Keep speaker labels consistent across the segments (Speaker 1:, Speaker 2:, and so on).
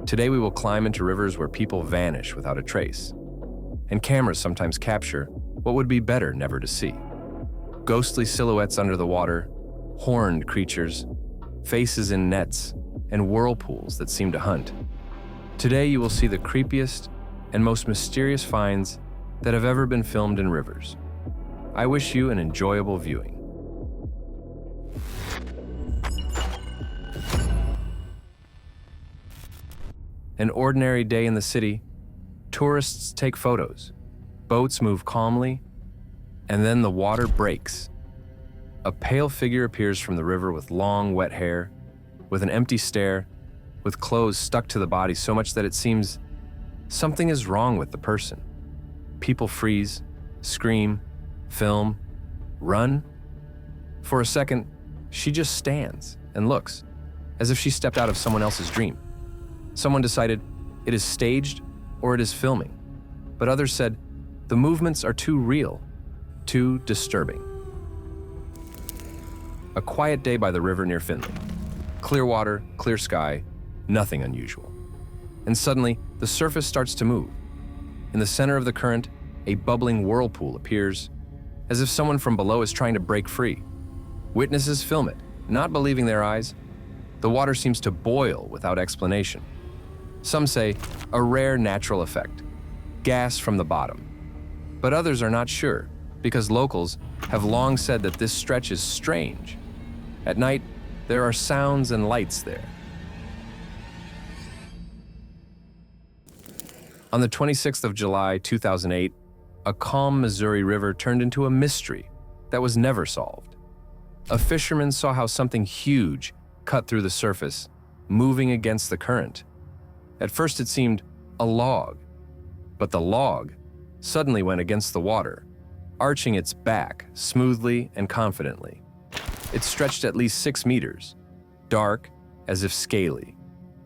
Speaker 1: Today we will climb into rivers where people vanish without a trace. And cameras sometimes capture what would be better never to see. Ghostly silhouettes under the water, horned creatures, faces in nets, and whirlpools that seem to hunt. Today you will see the creepiest and most mysterious finds that have ever been filmed in rivers. I wish you an enjoyable viewing. An ordinary day in the city, tourists take photos, boats move calmly, and then the water breaks. A pale figure appears from the river with long, wet hair, with an empty stare, with clothes stuck to the body so much that it seems something is wrong with the person. People freeze, scream, film, run. For a second, she just stands and looks, as if she stepped out of someone else's dream. Someone decided it is staged or it is filming, but others said the movements are too real, too disturbing. A quiet day by the river near Finley. Clear water, clear sky, nothing unusual. And suddenly, the surface starts to move. In the center of the current, a bubbling whirlpool appears, as if someone from below is trying to break free. Witnesses film it, not believing their eyes. The water seems to boil without explanation. Some say a rare natural effect, gas from the bottom. But others are not sure, because locals have long said that this stretch is strange. At night, there are sounds and lights there. On the 26th of July, 2008, a calm Missouri river turned into a mystery that was never solved. A fisherman saw how something huge cut through the surface, moving against the current. At first it seemed a log, but the log suddenly went against the water, arching its back smoothly and confidently. It stretched at least 6 meters, dark as if scaly,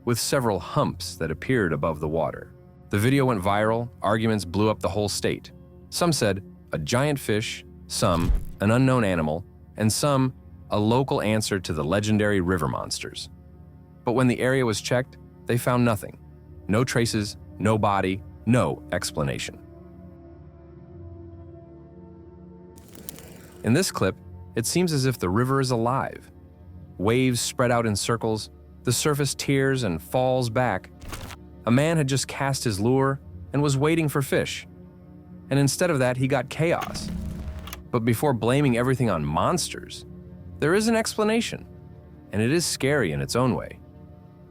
Speaker 1: with several humps that appeared above the water. The video went viral, arguments blew up the whole state. Some said a giant fish, some an unknown animal, and some a local answer to the legendary river monsters. But when the area was checked, they found nothing. No traces, no body, no explanation. In this clip, it seems as if the river is alive. Waves spread out in circles, the surface tears and falls back. A man had just cast his lure and was waiting for fish. And instead of that, he got chaos. But before blaming everything on monsters, there is an explanation, and it is scary in its own way.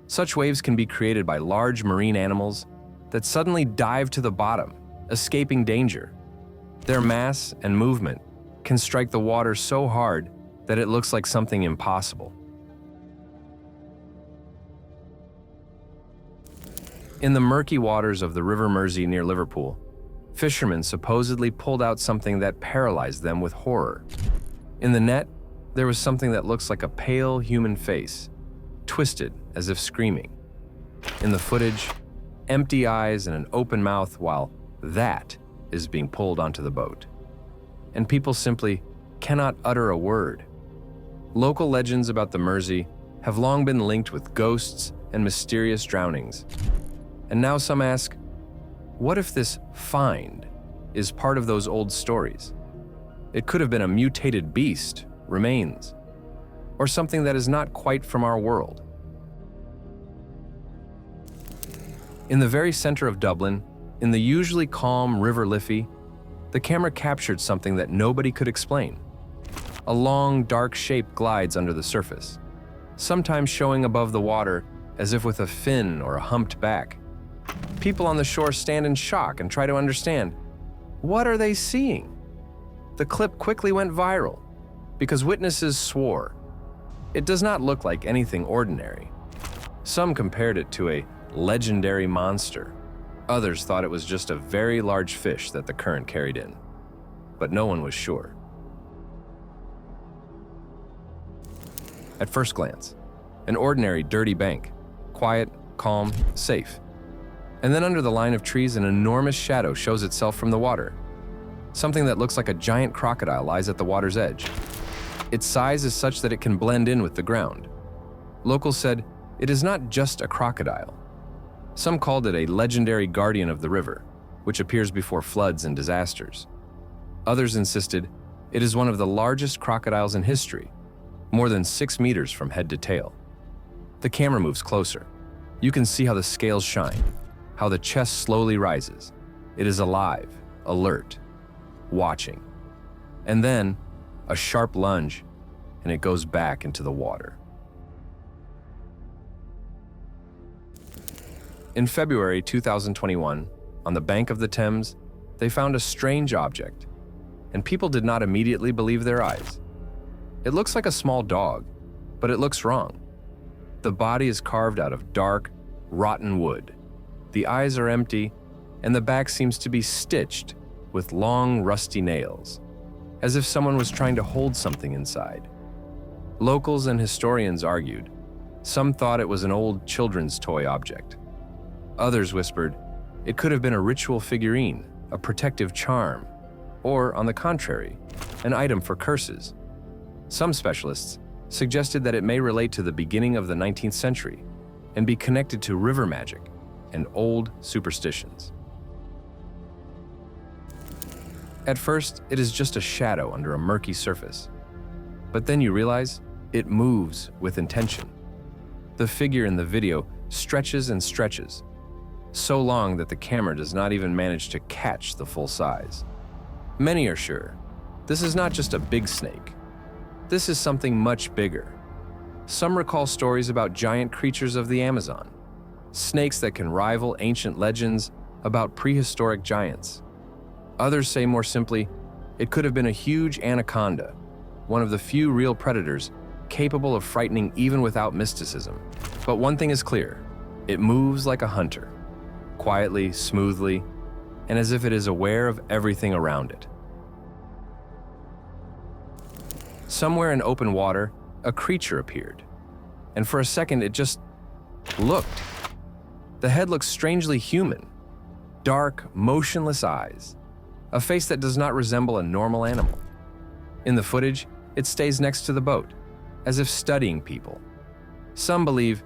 Speaker 1: Such waves can be created by large marine animals that suddenly dive to the bottom, escaping danger. Their mass and movement can strike the water so hard that it looks like something impossible. In the murky waters of the River Mersey near Liverpool, fishermen supposedly pulled out something that paralyzed them with horror. In the net, there was something that looks like a pale human face, twisted as if screaming. In the footage, empty eyes and an open mouth while that is being pulled onto the boat. And people simply cannot utter a word. Local legends about the Mersey have long been linked with ghosts and mysterious drownings. And now some ask, what if this find is part of those old stories? It could have been a mutated beast, remains, or something that is not quite from our world. In the very center of Dublin, in the usually calm River Liffey, the camera captured something that nobody could explain. A long, dark shape glides under the surface, sometimes showing above the water as if with a fin or a humped back. People on the shore stand in shock and try to understand. What are they seeing? The clip quickly went viral because witnesses swore. It does not look like anything ordinary. Some compared it to a legendary monster. Others thought it was just a very large fish that the current carried in, but no one was sure. At first glance, an ordinary dirty bank, quiet, calm, safe. And then under the line of trees, an enormous shadow shows itself from the water. Something that looks like a giant crocodile lies at the water's edge. Its size is such that it can blend in with the ground. Locals said it is not just a crocodile. Some called it a legendary guardian of the river, which appears before floods and disasters. Others insisted it is one of the largest crocodiles in history, more than 6 meters from head to tail. The camera moves closer. You can see how the scales shine, how the chest slowly rises. It is alive, alert, watching. And then, a sharp lunge, and it goes back into the water. In February 2021, on the bank of the Thames, they found a strange object, and people did not immediately believe their eyes. It looks like a small dog, but it looks wrong. The body is carved out of dark, rotten wood. The eyes are empty, and the back seems to be stitched with long, rusty nails, as if someone was trying to hold something inside. Locals and historians argued. Some thought it was an old children's toy object. Others whispered it could have been a ritual figurine, a protective charm, or, on the contrary, an item for curses. Some specialists suggested that it may relate to the beginning of the 19th century and be connected to river magic and old superstitions. At first, it is just a shadow under a murky surface. But then you realize it moves with intention. The figure in the video stretches and stretches, so long that the camera does not even manage to catch the full size. Many are sure this is not just a big snake. This is something much bigger. Some recall stories about giant creatures of the Amazon, snakes that can rival ancient legends about prehistoric giants. Others say more simply, it could have been a huge anaconda, one of the few real predators capable of frightening even without mysticism. But one thing is clear, it moves like a hunter, quietly, smoothly, and as if it is aware of everything around it. Somewhere in open water, a creature appeared, and for a second it just looked. The head looks strangely human, dark, motionless eyes, a face that does not resemble a normal animal. In the footage, it stays next to the boat, as if studying people. Some believe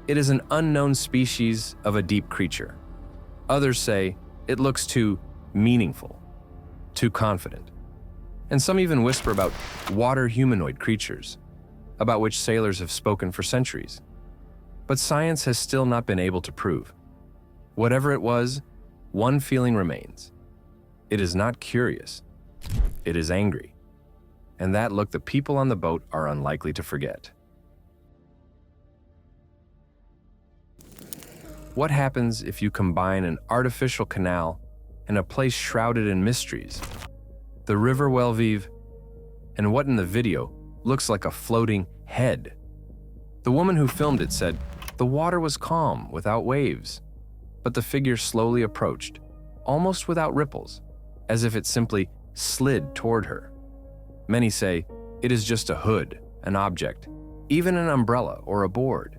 Speaker 1: it is an unknown species of a deep creature. Others say it looks too meaningful, too confident. And some even whisper about water humanoid creatures, about which sailors have spoken for centuries. But science has still not been able to prove. Whatever it was, one feeling remains. It is not curious, it is angry. And that look the people on the boat are unlikely to forget. What happens if you combine an artificial canal and a place shrouded in mysteries? The river Welvive, and what in the video looks like a floating head. The woman who filmed it said the water was calm, without waves, but the figure slowly approached, almost without ripples, as if it simply slid toward her. Many say it is just a hood, an object, even an umbrella or a board.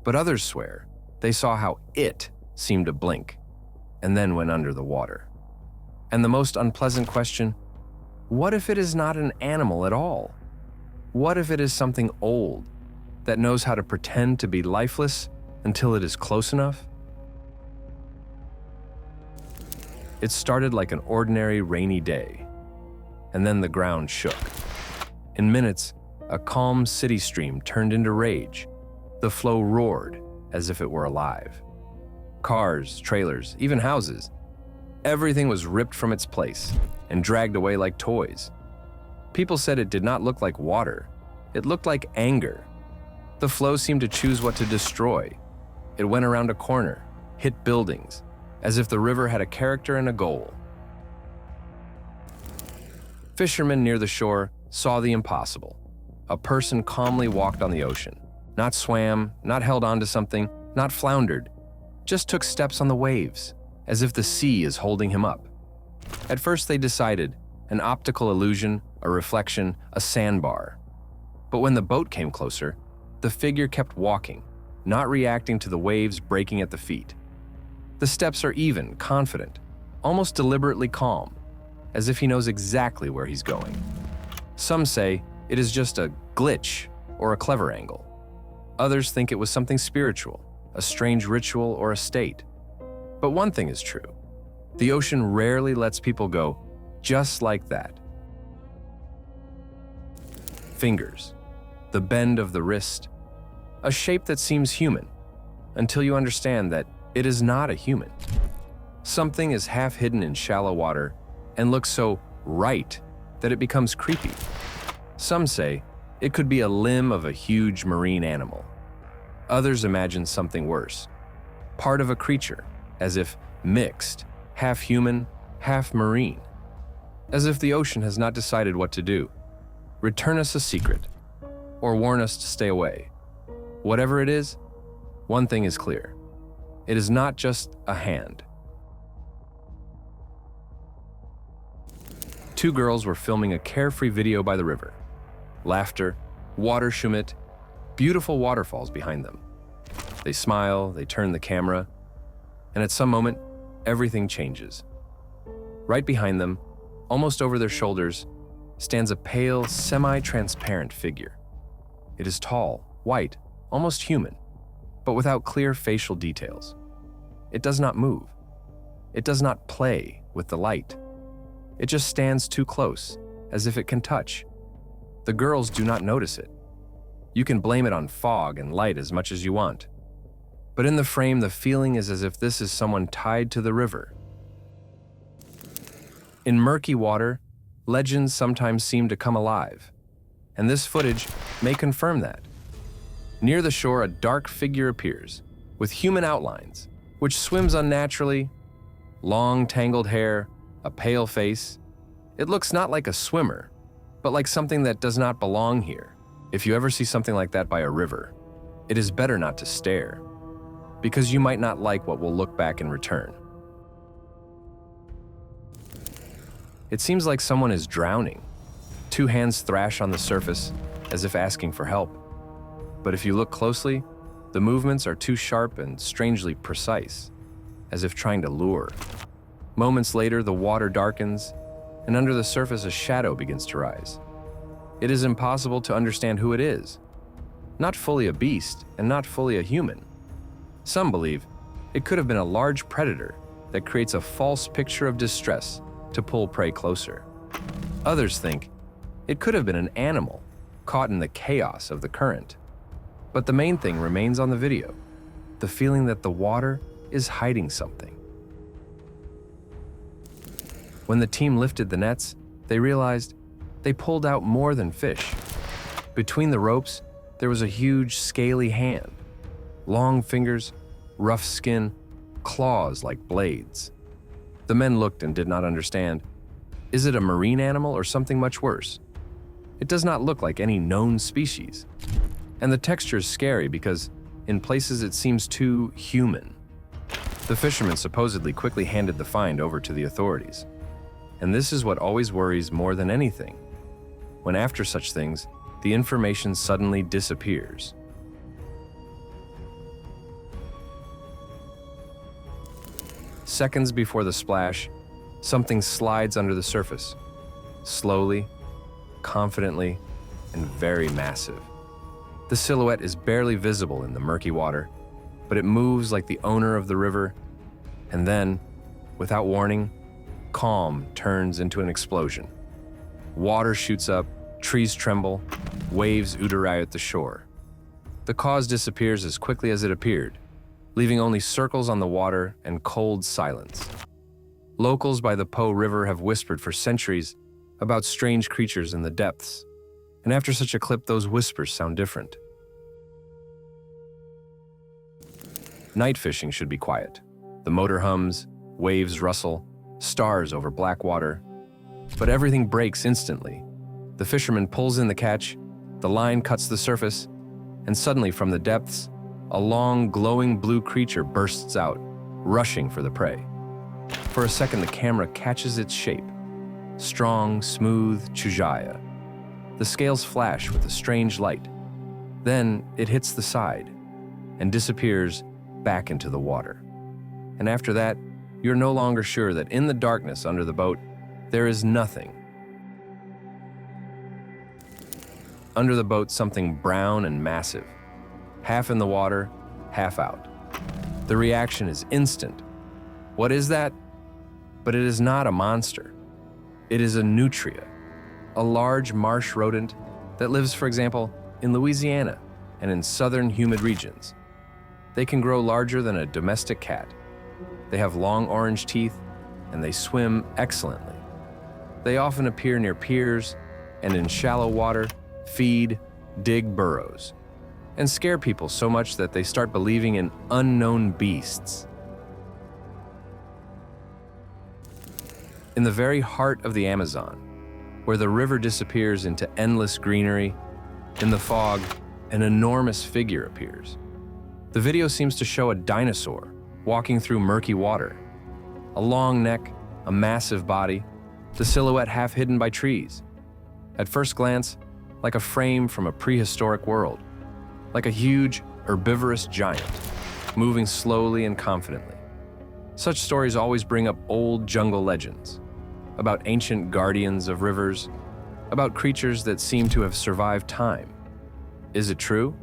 Speaker 1: But others swear they saw how it seemed to blink and then went under the water. And the most unpleasant question, what if it is not an animal at all? What if it is something old that knows how to pretend to be lifeless until it is close enough? It started like an ordinary rainy day, and then the ground shook. In minutes, a calm city stream turned into rage. The flow roared as if it were alive. Cars, trailers, even houses, everything was ripped from its place and dragged away like toys. People said it did not look like water. It looked like anger. The flow seemed to choose what to destroy. It went around a corner, hit buildings, as if the river had a character and a goal. Fishermen near the shore saw the impossible. A person calmly walked on the ocean, not swam, not held on to something, not floundered, just took steps on the waves, as if the sea is holding him up. At first they decided, an optical illusion, a reflection, a sandbar. But when the boat came closer, the figure kept walking, not reacting to the waves breaking at the feet. The steps are even, confident, almost deliberately calm, as if he knows exactly where he's going. Some say it is just a glitch or a clever angle. Others think it was something spiritual, a strange ritual, or a state. But one thing is true. The ocean rarely lets people go just like that. Fingers, the bend of the wrist, a shape that seems human until you understand that it is not a human. Something is half hidden in shallow water and looks so right that it becomes creepy. Some say it could be a limb of a huge marine animal. Others imagine something worse, part of a creature, as if mixed, half human, half marine. As if the ocean has not decided what to do. Return us a secret, or warn us to stay away. Whatever it is, one thing is clear. It is not just a hand. Two girls were filming a carefree video by the river. Laughter, water shumit, beautiful waterfalls behind them. They smile, they turn the camera, and at some moment, everything changes. Right behind them, almost over their shoulders, stands a pale, semi-transparent figure. It is tall, white, almost human, but without clear facial details. It does not move. It does not play with the light. It just stands too close, as if it can touch. The girls do not notice it. You can blame it on fog and light as much as you want. But in the frame, the feeling is as if this is someone tied to the river. In murky water, legends sometimes seem to come alive, and this footage may confirm that. Near the shore, a dark figure appears, with human outlines, which swims unnaturally, long tangled hair, a pale face. It looks not like a swimmer, but like something that does not belong here. If you ever see something like that by a river, it is better not to stare, because you might not like what will look back in return. It seems like someone is drowning. Two hands thrash on the surface, as if asking for help. But if you look closely, the movements are too sharp and strangely precise, as if trying to lure. Moments later, the water darkens, and under the surface a shadow begins to rise. It is impossible to understand who it is. Not fully a beast, and not fully a human. Some believe it could have been a large predator that creates a false picture of distress to pull prey closer. Others think it could have been an animal caught in the chaos of the current. But the main thing remains on the video, the feeling that the water is hiding something. When the team lifted the nets, they realized they pulled out more than fish. Between the ropes, there was a huge, scaly hand. Long fingers, rough skin, claws like blades. The men looked and did not understand. Is it a marine animal or something much worse? It does not look like any known species. And the texture is scary because in places it seems too human. The fishermen supposedly quickly handed the find over to the authorities. And this is what always worries more than anything. When after such things, the information suddenly disappears. Seconds before the splash, something slides under the surface. Slowly, confidently, and very massive. The silhouette is barely visible in the murky water, but it moves like the owner of the river, and then, without warning, calm turns into an explosion. Water shoots up, trees tremble, waves ooter at the shore. The cause disappears as quickly as it appeared, leaving only circles on the water and cold silence. Locals by the Po River have whispered for centuries about strange creatures in the depths, and after such a clip, those whispers sound different. Night fishing should be quiet. The motor hums, waves rustle, stars over black water. But everything breaks instantly. The fisherman pulls in the catch, the line cuts the surface, and suddenly from the depths, a long, glowing blue creature bursts out, rushing for the prey. For a second, the camera catches its shape. Strong, smooth chujaya. The scales flash with a strange light. Then it hits the side and disappears back into the water. And after that, you're no longer sure that in the darkness under the boat, there is nothing. Under the boat, something brown and massive, half in the water, half out. The reaction is instant. What is that? But it is not a monster. It is a nutria, a large marsh rodent that lives, for example, in Louisiana and in southern humid regions. They can grow larger than a domestic cat. They have long orange teeth, and they swim excellently. They often appear near piers and in shallow water, feed, dig burrows, and scare people so much that they start believing in unknown beasts. In the very heart of the Amazon, where the river disappears into endless greenery, in the fog, an enormous figure appears. The video seems to show a dinosaur walking through murky water. A long neck, a massive body, the silhouette half hidden by trees. At first glance, like a frame from a prehistoric world, like a huge, herbivorous giant, moving slowly and confidently. Such stories always bring up old jungle legends, about ancient guardians of rivers, about creatures that seem to have survived time. Is it true?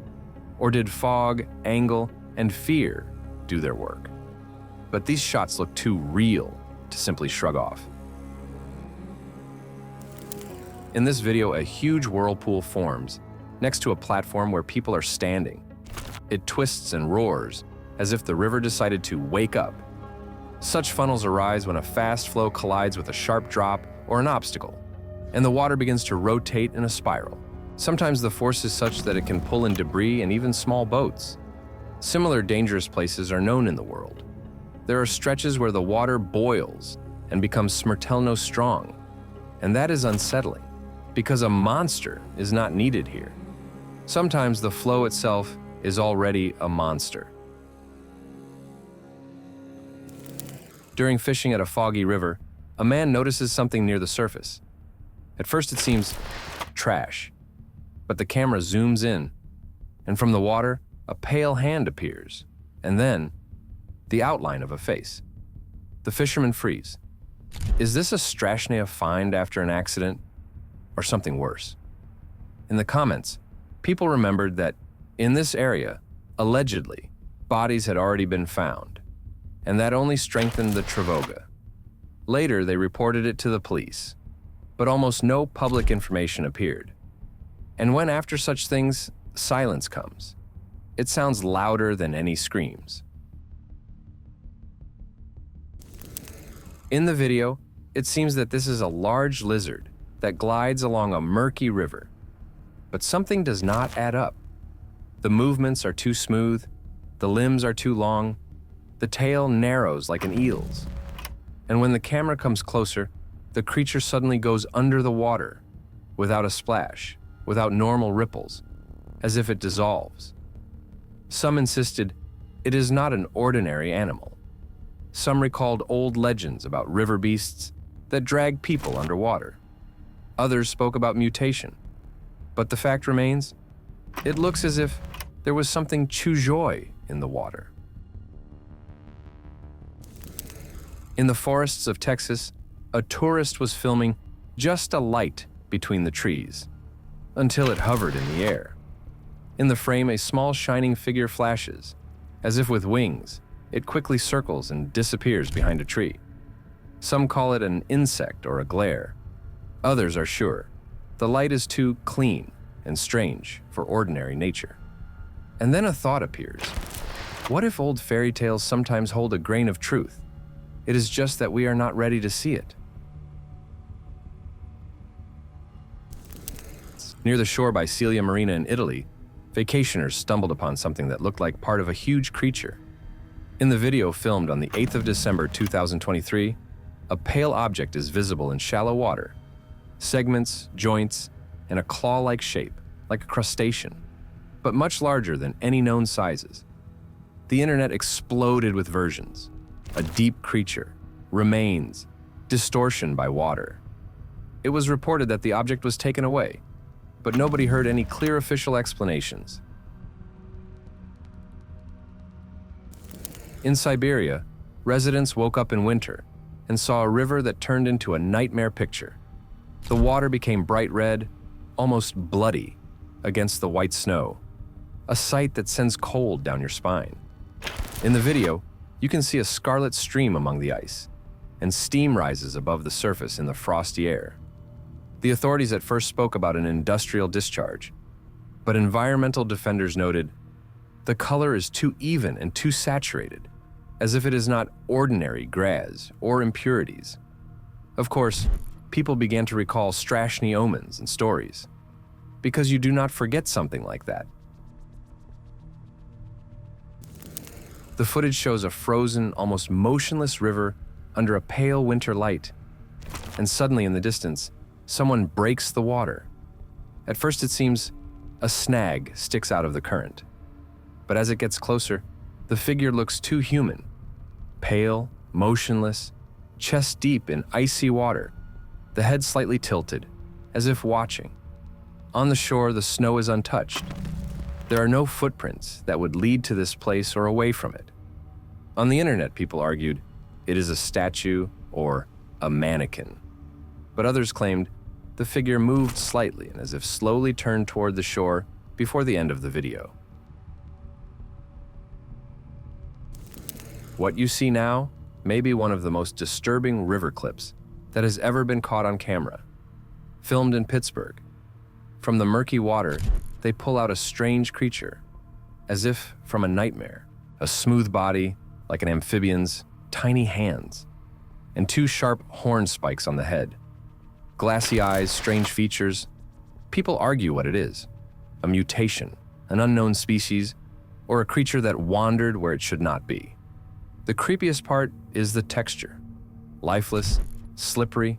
Speaker 1: Or did fog, angle, and fear do their work? But these shots look too real to simply shrug off. In this video, a huge whirlpool forms next to a platform where people are standing. It twists and roars as if the river decided to wake up. Such funnels arise when a fast flow collides with a sharp drop or an obstacle, and the water begins to rotate in a spiral. Sometimes the force is such that it can pull in debris and even small boats. Similar dangerous places are known in the world. There are stretches where the water boils and becomes smrtelno strong, and that is unsettling, because a monster is not needed here. Sometimes the flow itself is already a monster. During fishing at a foggy river, a man notices something near the surface. At first it seems trash, but the camera zooms in, and from the water, a pale hand appears, and then the outline of a face. The fishermen freeze. Is this a Strashnaya find after an accident, or something worse? In the comments, people remembered that in this area, allegedly, bodies had already been found, and that only strengthened the travoga. Later, they reported it to the police, but almost no public information appeared. And when after such things, silence comes, it sounds louder than any screams. In the video, it seems that this is a large lizard that glides along a murky river. But something does not add up. The movements are too smooth, the limbs are too long, the tail narrows like an eel's. And when the camera comes closer, the creature suddenly goes under the water, without a splash, without normal ripples, as if it dissolves. Some insisted it is not an ordinary animal. Some recalled old legends about river beasts that drag people underwater. Others spoke about mutation. But the fact remains, it looks as if there was something chujoi in the water. In the forests of Texas, a tourist was filming just a light between the trees, until it hovered in the air. In the frame, a small shining figure flashes. As if with wings, it quickly circles and disappears behind a tree. Some call it an insect or a glare. Others are sure the light is too clean and strange for ordinary nature. And then a thought appears. What if old fairy tales sometimes hold a grain of truth? It is just that we are not ready to see it. Near the shore by Celia Marina in Italy, vacationers stumbled upon something that looked like part of a huge creature. In the video filmed on the 8th of December 2023, a pale object is visible in shallow water. Segments, joints, and a claw-like shape, like a crustacean, but much larger than any known sizes. The internet exploded with versions. A deep creature, remains, distortion by water. It was reported that the object was taken away, but nobody heard any clear official explanations. In Siberia, residents woke up in winter and saw a river that turned into a nightmare picture. The water became bright red, almost bloody, against the white snow, a sight that sends cold down your spine. In the video, you can see a scarlet stream among the ice, and steam rises above the surface in the frosty air. The authorities at first spoke about an industrial discharge, but environmental defenders noted the color is too even and too saturated, as if it is not ordinary grass or impurities. Of course, people began to recall strashny omens and stories, because you do not forget something like that. The footage shows a frozen, almost motionless river under a pale winter light, and suddenly in the distance, someone breaks the water. At first it seems a snag sticks out of the current, but as it gets closer, the figure looks too human, pale, motionless, chest deep in icy water, the head slightly tilted, as if watching. On the shore, the snow is untouched. There are no footprints that would lead to this place or away from it. On the internet, people argued it is a statue or a mannequin, but others claimed the figure moved slightly and as if slowly turned toward the shore before the end of the video. What you see now may be one of the most disturbing river clips that has ever been caught on camera. Filmed in Pittsburgh, from the murky water, they pull out a strange creature, as if from a nightmare. A smooth body, like an amphibian's, tiny hands, and two sharp horn spikes on the head. Glassy eyes, strange features. People argue what it is: a mutation, an unknown species, or a creature that wandered where it should not be. The creepiest part is the texture. Lifeless, slippery,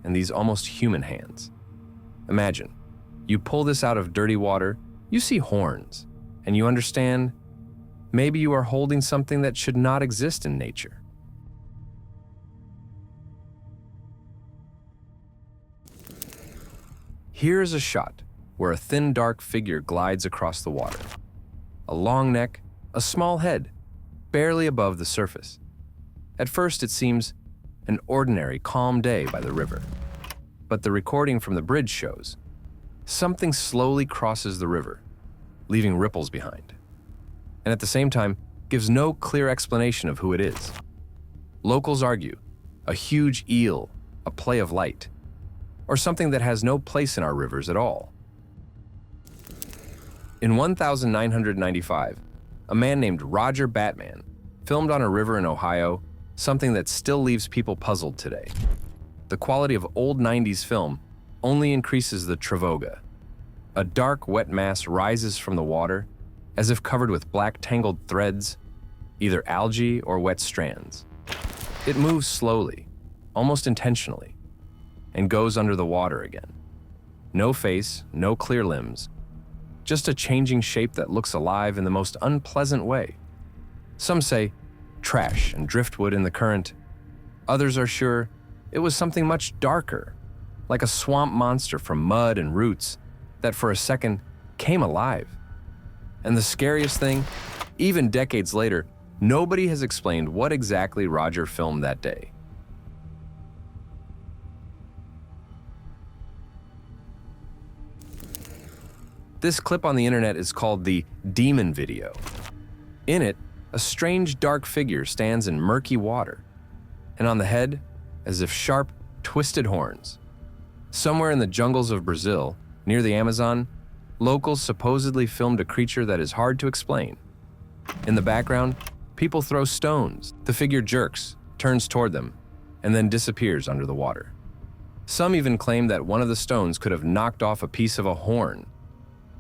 Speaker 1: and these almost human hands. Imagine, you pull this out of dirty water, you see horns, and you understand maybe you are holding something that should not exist in nature. Here is a shot where a thin, dark figure glides across the water. A long neck, a small head, barely above the surface. At first, it seems an ordinary, calm day by the river. But the recording from the bridge shows something slowly crosses the river, leaving ripples behind, and at the same time gives no clear explanation of who it is. Locals argue a huge eel, a play of light, or something that has no place in our rivers at all. In 1995, a man named Roger Batman filmed on a river in Ohio something that still leaves people puzzled today. The quality of old 90s film only increases the travoga. A dark, wet mass rises from the water, as if covered with black tangled threads, either algae or wet strands. It moves slowly, almost intentionally, and goes under the water again. No face, no clear limbs, just a changing shape that looks alive in the most unpleasant way. Some say trash and driftwood in the current. Others are sure it was something much darker, like a swamp monster from mud and roots that for a second came alive. And the scariest thing, even decades later, nobody has explained what exactly Roger filmed that day. This clip on the internet is called the Demon Video. In it, a strange dark figure stands in murky water, and on the head, as if sharp, twisted horns. Somewhere in the jungles of Brazil, near the Amazon, locals supposedly filmed a creature that is hard to explain. In the background, people throw stones. The figure jerks, turns toward them, and then disappears under the water. Some even claim that one of the stones could have knocked off a piece of a horn.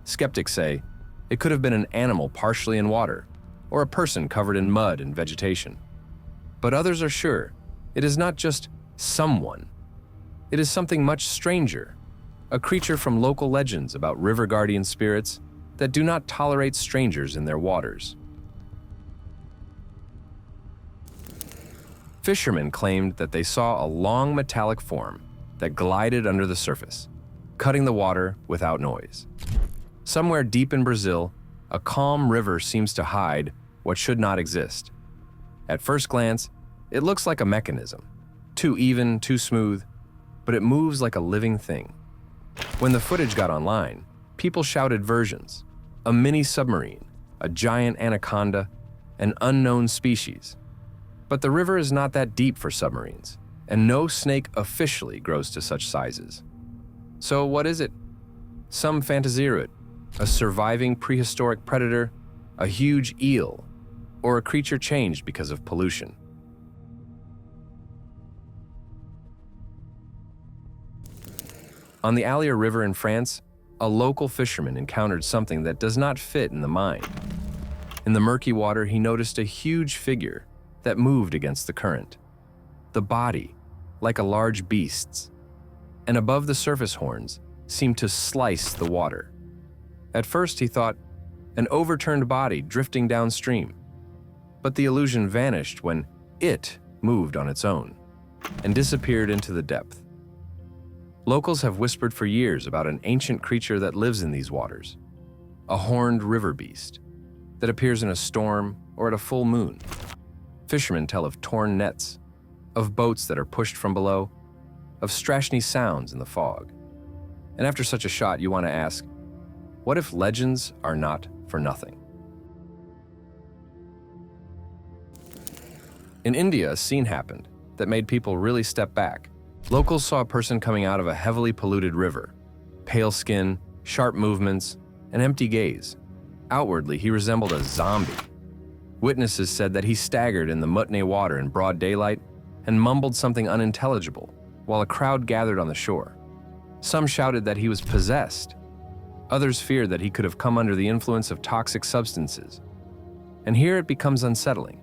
Speaker 1: Skeptics say it could have been an animal partially in water, or a person covered in mud and vegetation. But others are sure it is not just someone. It is something much stranger, a creature from local legends about river guardian spirits that do not tolerate strangers in their waters. Fishermen claimed that they saw a long metallic form that glided under the surface, cutting the water without noise. Somewhere deep in Brazil, a calm river seems to hide what should not exist. At first glance, it looks like a mechanism, too even, too smooth, but it moves like a living thing. When the footage got online, people shouted versions: a mini submarine, a giant anaconda, an unknown species. But the river is not that deep for submarines, and no snake officially grows to such sizes. So what is it? Some fantasy it, a surviving prehistoric predator, a huge eel, or a creature changed because of pollution. On the Allier River in France, a local fisherman encountered something that does not fit in the mind. In the murky water, he noticed a huge figure that moved against the current. The body, like a large beast's, and above the surface horns, seemed to slice the water. At first he thought, an overturned body drifting downstream. But the illusion vanished when it moved on its own and disappeared into the depth. Locals have whispered for years about an ancient creature that lives in these waters, a horned river beast that appears in a storm or at a full moon. Fishermen tell of torn nets, of boats that are pushed from below, of strashny sounds in the fog. And after such a shot, you want to ask, what if legends are not for nothing? In India, a scene happened that made people really step back. Locals saw a person coming out of a heavily polluted river. Pale skin, sharp movements, an empty gaze. Outwardly, he resembled a zombie. Witnesses said that he staggered in the mutney water in broad daylight and mumbled something unintelligible while a crowd gathered on the shore. Some shouted that he was possessed. Others feared that he could have come under the influence of toxic substances. And here it becomes unsettling.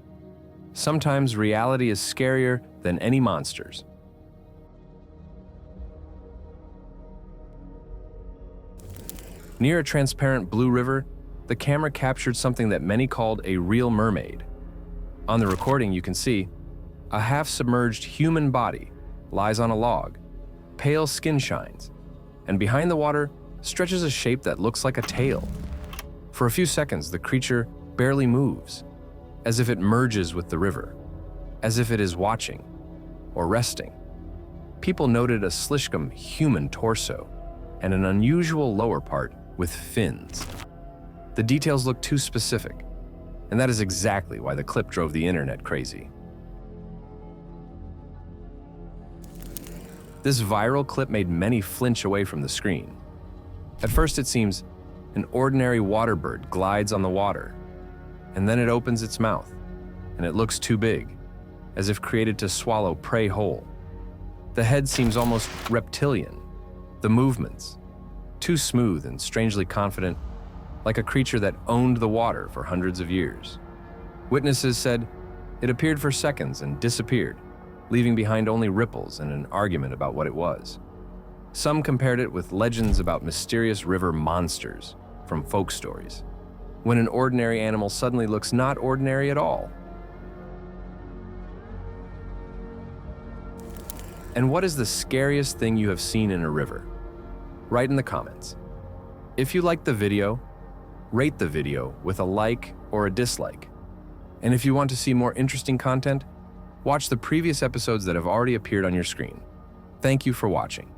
Speaker 1: Sometimes reality is scarier than any monsters. Near a transparent blue river, the camera captured something that many called a real mermaid. On the recording, you can see a half-submerged human body lies on a log, pale skin shines, and behind the water stretches a shape that looks like a tail. For a few seconds, the creature barely moves, as if it merges with the river, as if it is watching or resting. People noted a slishcum human torso and an unusual lower part with fins. The details look too specific, and that is exactly why the clip drove the internet crazy. This viral clip made many flinch away from the screen. At first it seems an ordinary water bird glides on the water, and then it opens its mouth, and it looks too big, as if created to swallow prey whole. The head seems almost reptilian, the movements, too smooth and strangely confident, like a creature that owned the water for hundreds of years. Witnesses said it appeared for seconds and disappeared, leaving behind only ripples and an argument about what it was. Some compared it with legends about mysterious river monsters from folk stories, when an ordinary animal suddenly looks not ordinary at all. And what is the scariest thing you have seen in a river? Write in the comments. If you liked the video, rate the video with a like or a dislike. And if you want to see more interesting content, watch the previous episodes that have already appeared on your screen. Thank you for watching.